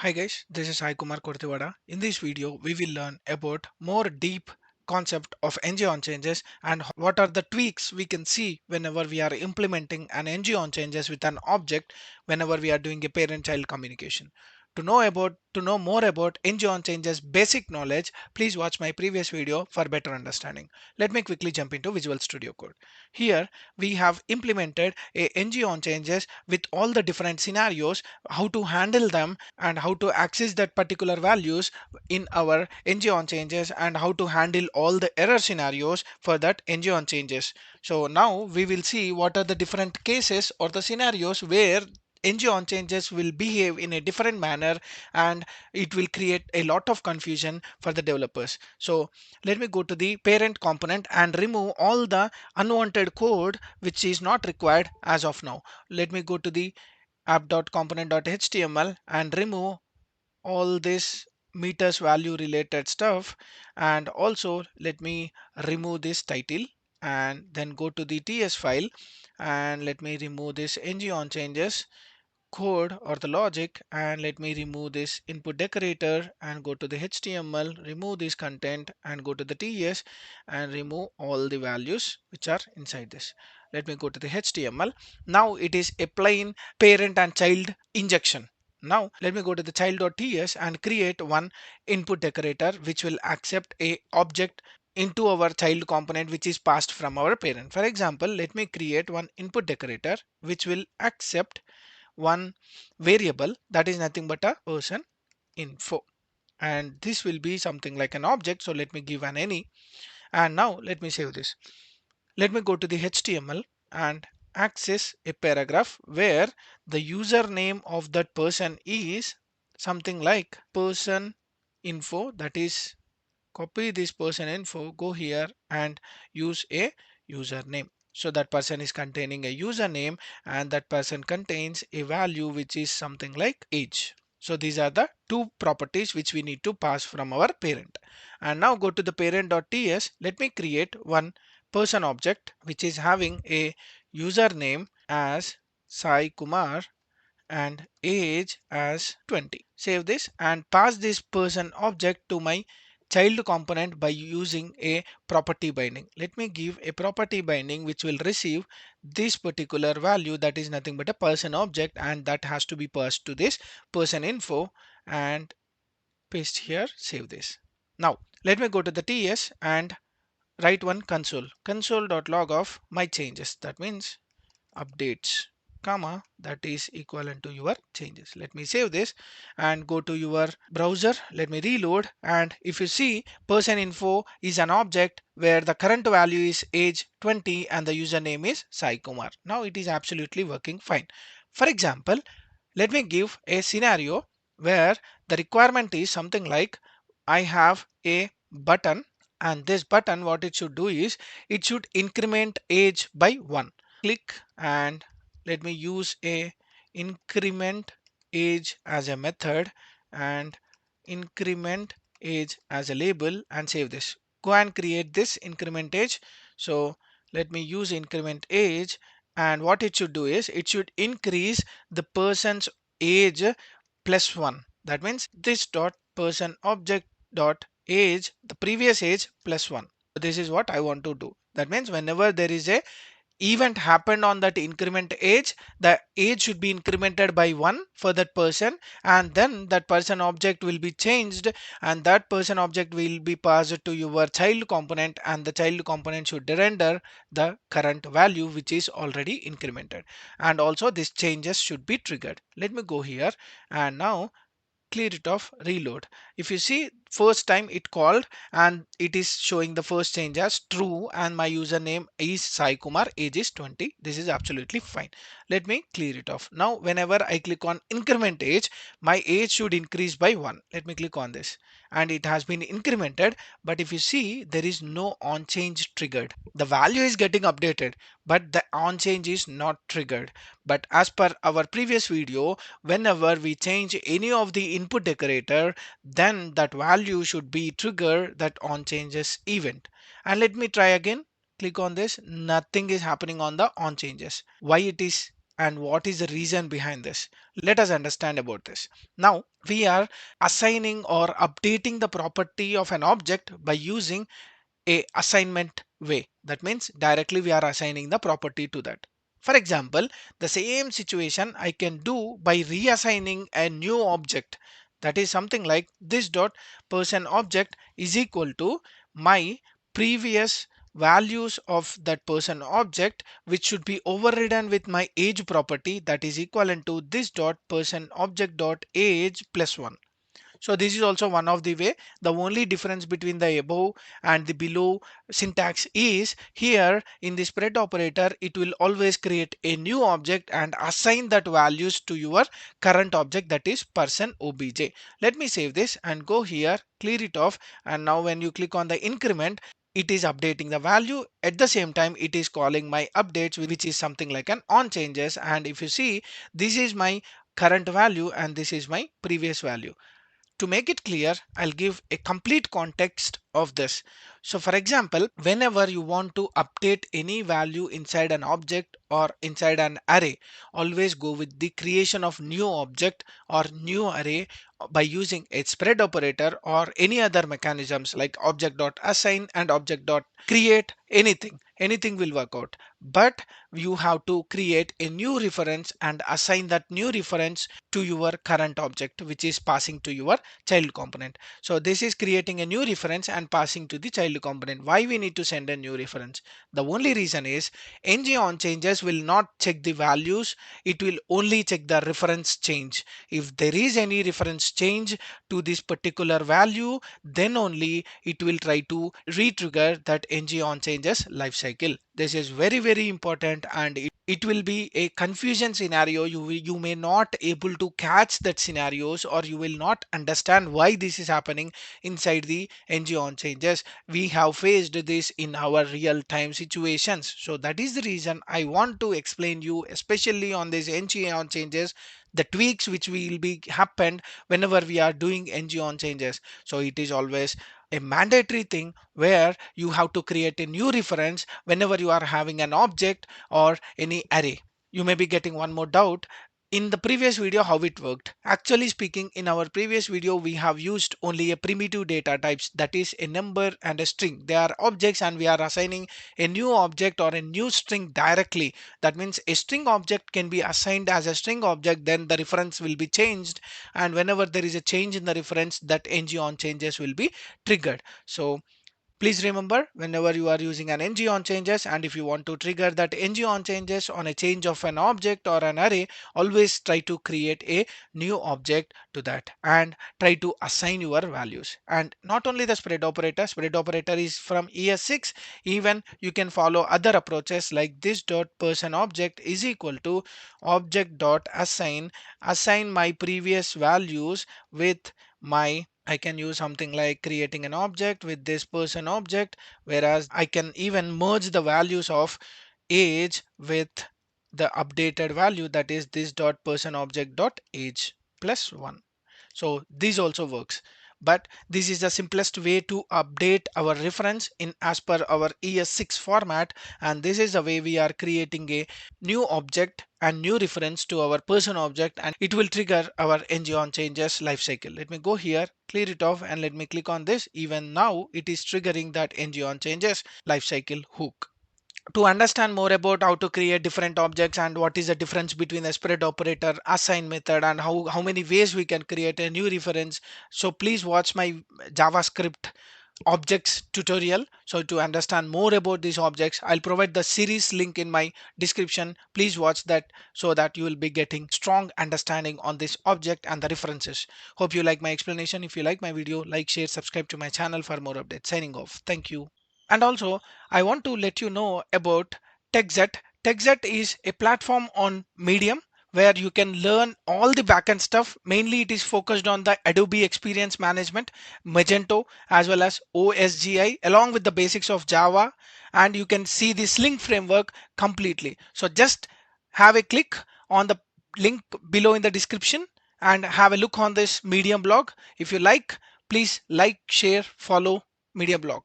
Hi guys, this is Sai Kumar Kortewada. In this video, we will learn about more deep concept of ng-onchanges and what are the tweaks we can see whenever we are implementing an ng-onchanges with an object whenever we are doing a parent-child communication. To know more about ng-onchanges basic knowledge, please watch my previous video for better understanding. Let me quickly jump into Visual Studio Code. Here we have implemented a ng-onchanges with all the different scenarios, how to handle them and how to access that particular values in our ng-onchanges and how to handle all the error scenarios for that ng-onchanges. So now we will see what are the different cases or the scenarios where ng-onchanges will behave in a different manner and it will create a lot of confusion for the developers. So let me go to the parent component and remove all the unwanted code which is not required as of now. Let me go to the app.component.html and remove all this meters value related stuff, and also let me remove this title and then go to the ts file and let me remove this ng-onchanges code or the logic, and let me remove this input decorator and go to the HTML, remove this content and go to the TS and remove all the values which are inside this. Let me go to the HTML. Now it is a plain parent and child injection. Now let me go to the child.ts and create one input decorator which will accept a object into our child component which is passed from our parent. For example, let me create one input decorator which will accept one variable that is nothing but a person info, and this will be something like an object. So let me give an any, and now let me save this. Let me go to the HTML and access a paragraph where the username of that person is something like person info. That is, copy this person info, go here and use a username. So that person is containing a username and that person contains a value which is something like age. So these are the two properties which we need to pass from our parent. And now go to the parent.ts. Let me create one person object which is having a username as Sai Kumar and age as 20. Save this and pass this person object to my child component by using a property binding. Let me give a property binding which will receive this particular value, that is nothing but a person object, and that has to be passed to this person info, and paste here, save this. Now let me go to the TS and write one console.log of my changes. That means updates comma that is equivalent to your changes. Let me save this and go to your browser. Let me reload, and if you see, person info is an object where the current value is age 20 and the username is Sai Kumar. Now it is absolutely working fine. For example, let me give a scenario where the requirement is something like I have a button, and this button what it should do is it should increment age by 1. Click and let me use a increment age as a method and increment age as a label and save this. Go and create this increment age. So let me use increment age, and what it should do is it should increase the person's age plus 1. That means this dot person object dot age, the previous age plus 1. This is what I want to do. That means whenever there is a event happened on that increment age, the age should be incremented by 1 for that person, and then that person object will be changed and that person object will be passed to your child component, and the child component should render the current value which is already incremented, and also these changes should be triggered. Let me go here and now clear it off, reload. If you see, first time it called and it is showing the first change as true and my username is Sai Kumar, age is 20. This is absolutely fine. Let me clear it off. Now whenever I click on increment age, my age should increase by 1. Let me click on this and it has been incremented, but if you see, there is no on change triggered. The value is getting updated but the on change is not triggered. But as per our previous video, whenever we change any of the input decorator, then that value should be trigger that on changes event. And let me try again. Click on this. Nothing is happening on the on changes. Why it is and what is the reason behind this. Let us understand about this. Now we are assigning or updating the property of an object by using a assignment way. That means directly we are assigning the property to that. For example, the same situation I can do by reassigning a new object. That is something like this dot person object is equal to my previous values of that person object, which should be overridden with my age property, that is equivalent to this dot person object dot age plus 1. So this is also one of the way. The only difference between the above and the below syntax is here in the spread operator, it will always create a new object and assign that values to your current object, that is person obj. Let me save this and go here, clear it off. And now when you click on the increment, it is updating the value. At the same time, it is calling my updates, which is something like an on changes. And if you see, this is my current value and this is my previous value. To make it clear, I'll give a complete context of this. So for example, whenever you want to update any value inside an object or inside an array, always go with the creation of new object or new array by using a spread operator or any other mechanisms like object.assign and object.create. Anything will work out. But you have to create a new reference and assign that new reference to your current object, which is passing to your child component. So this is creating a new reference and passing to the child component. Why we need to send a new reference? The only reason is ng-onchanges will not check the values. It will only check the reference change. If there is any reference change to this particular value, then only it will try to re-trigger that ng-onchanges lifecycle. This is very important, and it will be a confusion scenario. You may not able to catch that scenarios, or you will not understand why this is happening inside the ng-onchanges. We have faced this in our real time situations. So that is the reason I want to explain you, especially on this ng-onchanges, the tweaks which will be happened whenever we are doing ng-onchanges. So it is always a mandatory thing where you have to create a new reference whenever you are having an object or any array. You may be getting one more doubt in the previous video how it worked. Actually speaking, in our previous video we have used only a primitive data types, that is a number and a string. They are objects and we are assigning a new object or a new string directly. That means a string object can be assigned as a string object, then the reference will be changed, and whenever there is a change in the reference, that ng-onchanges will be triggered. So please remember, whenever you are using an ng-onchanges, and if you want to trigger that ng-onchanges on a change of an object or an array, always try to create a new object to that and try to assign your values. And not only the spread operator is from ES6, even you can follow other approaches like this dot person object is equal to object dot assign my previous values with my. I can use something like creating an object with this person object, whereas I can even merge the values of age with the updated value, that is this dot person object dot age plus 1. So this also works, but this is the simplest way to update our reference in as per our ES6 format. And this is the way we are creating a new object and new reference to our person object, and it will trigger our ng-onchanges lifecycle. Let me go here, clear it off, and let me click on this. Even now it is triggering that ng-onchanges lifecycle hook. To understand more about how to create different objects and what is the difference between a spread operator, assign method, and how many ways we can create a new reference, so please watch my JavaScript objects tutorial. So to understand more about these objects, I'll provide the series link in my description. Please watch that so that you will be getting strong understanding on this object and the references. Hope you like my explanation. If you like my video, like, share, subscribe to my channel for more updates. Signing off. Thank you. And also, I want to let you know about Techzette. Techzette is a platform on Medium where you can learn all the backend stuff. Mainly, it is focused on the Adobe Experience Management, Magento, as well as OSGI, along with the basics of Java. And you can see the Sling framework completely. So just have a click on the link below in the description and have a look on this Medium blog. If you like, please like, share, follow Medium blog.